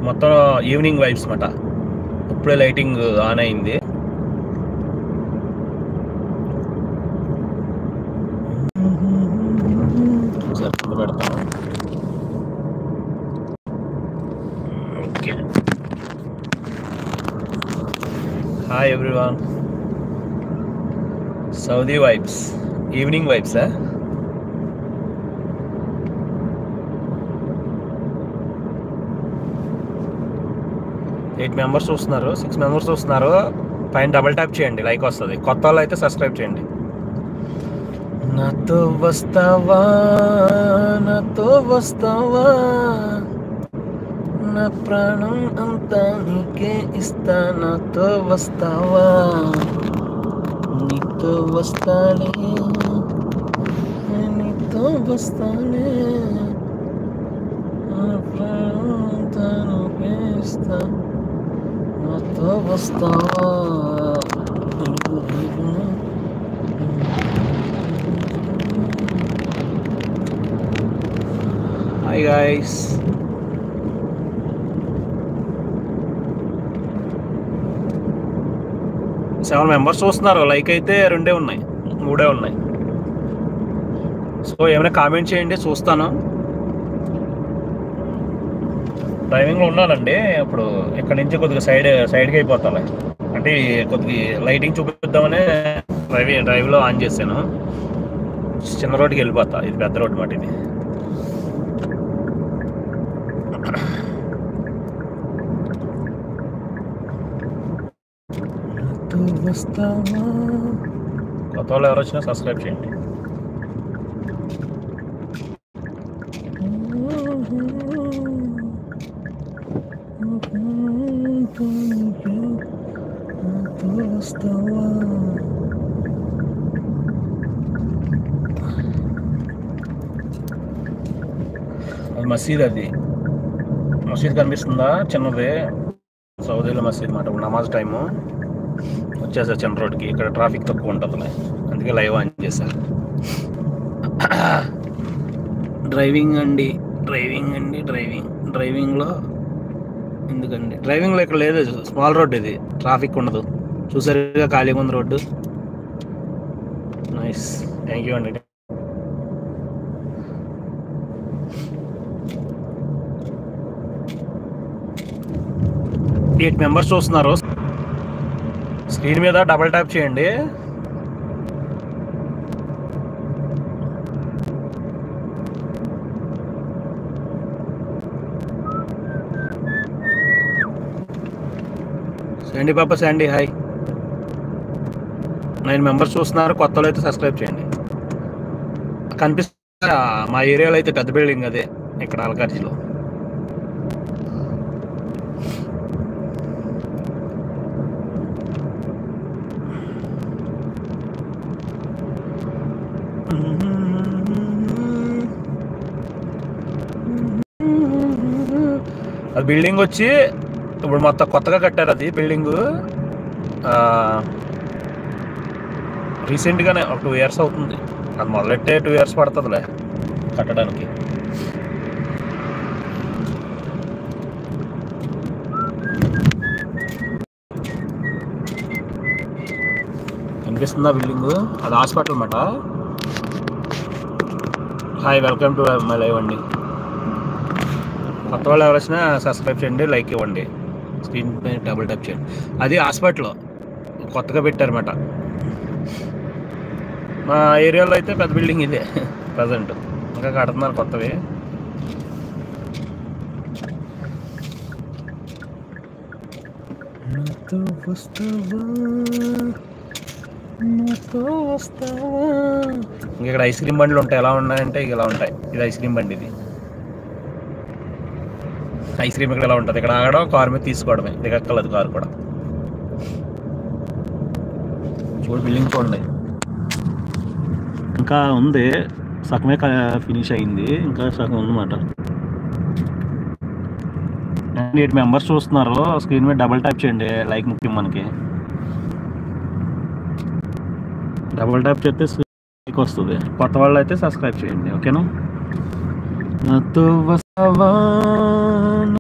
మొత్తం evening vibes మాట. ఇప్పుడే లైటింగ్ ఆన్ అయింది. ఒకసారి కింద పెడతాను. Okay. Hi everyone. Saudi vibes, evening vibes. 8 members చూస్తున్నారు, 6 మెంబర్స్ చూస్తున్నారు. పైన డబుల్ ట్యాప్ చేయండి, లైక్ వస్తుంది. కొత్త వాళ్ళు అయితే సబ్స్క్రైబ్ చేయండి. నాతో వస్తావా, నాతో వస్తావా, నా ప్రాణం అంతా నీకే ఇస్తా. నాతో వస్తావా, నీతో వస్తానే, నీతో వస్తానే, నా ప్రాణం అంతా నీకే ఇస్తా. నాతో వస్తావా. Hi guys. సెవెన్ మెంబర్స్ చూస్తున్నారు. లైక్ అయితే 2 ఉన్నాయి, 3 ఉన్నాయి. సో ఏమైనా కామెంట్ చేయండి, చూస్తాను. డ్రైవింగ్లో ఉన్నానండి. ఇప్పుడు ఇక్కడ నుంచి కొద్దిగా సైడ్కి అయిపోతాను. అంటే కొద్దిగా లైటింగ్ చూపిద్దామని డ్రైవ్లో ఆన్ చేశాను. చిన్న రోడ్డుకి వెళ్ళిపోతా. ఇది పెద్ద రోడ్డు మాట. ఇది కొత్త వాళ్ళు ఎవరు వచ్చినా సబ్స్క్రైబ్ చేయండి. అది మసీద్. అది మసీద్ కనిపిస్తుందా? చిన్నది సౌదీలో మసీద్ మాట. నమాజ్ టైము వచ్చేసా చిన్న రోడ్కి. ఇక్కడ ట్రాఫిక్ తక్కువ ఉంటుంది, అందుకే లైవ్ ఆన్ చేశా. డ్రైవింగ్ అండి, డ్రైవింగ్లో ఎందుకండి? డ్రైవింగ్లో ఇక్కడ లేదు, స్మాల్ రోడ్. ఇది ట్రాఫిక్ ఉండదు. చూసారుగా ఖాళీగా ఉంది రోడ్డు. నైస్, థ్యాంక్ యూ అండి. ఎయిట్ మెంబర్స్ చూస్తున్నారు. స్క్రీన్ మీద డబుల్ ట్యాప్ చేయండి. శాండీ పాప, శాండీ హాయ్. 9 మెంబర్స్ చూస్తున్నారు. కొత్త వాళ్ళు అయితే సబ్స్క్రైబ్ చేయండి. కనిపిస్తా మా ఏరియాలో అయితే పెద్ద బిల్డింగ్ అదే, ఇక్కడ అల్కార్జీలో. అది బిల్డింగ్ వచ్చి ఇప్పుడు మొత్తం కొత్తగా కట్టారు. అది బిల్డింగు రీసెంట్గానే ఒక 2 ఇయర్స్ అవుతుంది. అది మొదలెట్టే 2 ఇయర్స్ పడుతుందిలే కట్టడానికి. కనిపిస్తుందా బిల్డింగు? అది హాస్పిటల్ అన్నమాట. Hi, welcome to my live అండి. కొత్త వాళ్ళు ఎవరు వచ్చినా సబ్స్క్రైబ్ చేయండి, లైక్ ఇవ్వండి. స్క్రీన్ పైన డబుల్ ట్యాప్ చేయండి. అది హాస్పిటల్ కొత్తగా పెట్టారన్నమాట. మా ఏరియాలో అయితే పెద్ద బిల్డింగ్ ఇదే ప్రజెంట్. ఇంకా కడుతున్నారు కొత్తవి. ఇంకా ఇక్కడ ఐస్ క్రీమ్ బండ్లు ఉంటాయి. ఎలా ఉన్నాయంటే ఇలా ఉంటాయి. ఇది ఐస్ క్రీమ్ బండి. ఇది ఐస్ క్రీమ్ ఇక్కడ ఎలా ఉంటుంది. ఇక్కడ ఆగడం, కారు మీద తీసుకోవడమే, దిగక్కర్లేదు కారు కూడా. చూడు బిల్డింగ్ చూడండి. ఇంకా ఉంది, సగమే ఫినిష్ అయింది, ఇంకా సగం ఉందన్నమాట. 8 మెంబర్స్ చూస్తున్నారు. స్క్రీన్ మీద డబుల్ ట్యాప్ చేయండి, లైక్ ముఖ్యం మనకి. డబుల్ ట్యాప్ చేస్తే లైక్ వస్తుంది. కొత్త వాళ్ళు అయితే సబ్స్క్రైబ్ చేయండి, ఓకేనా? నాతో వస్తావా,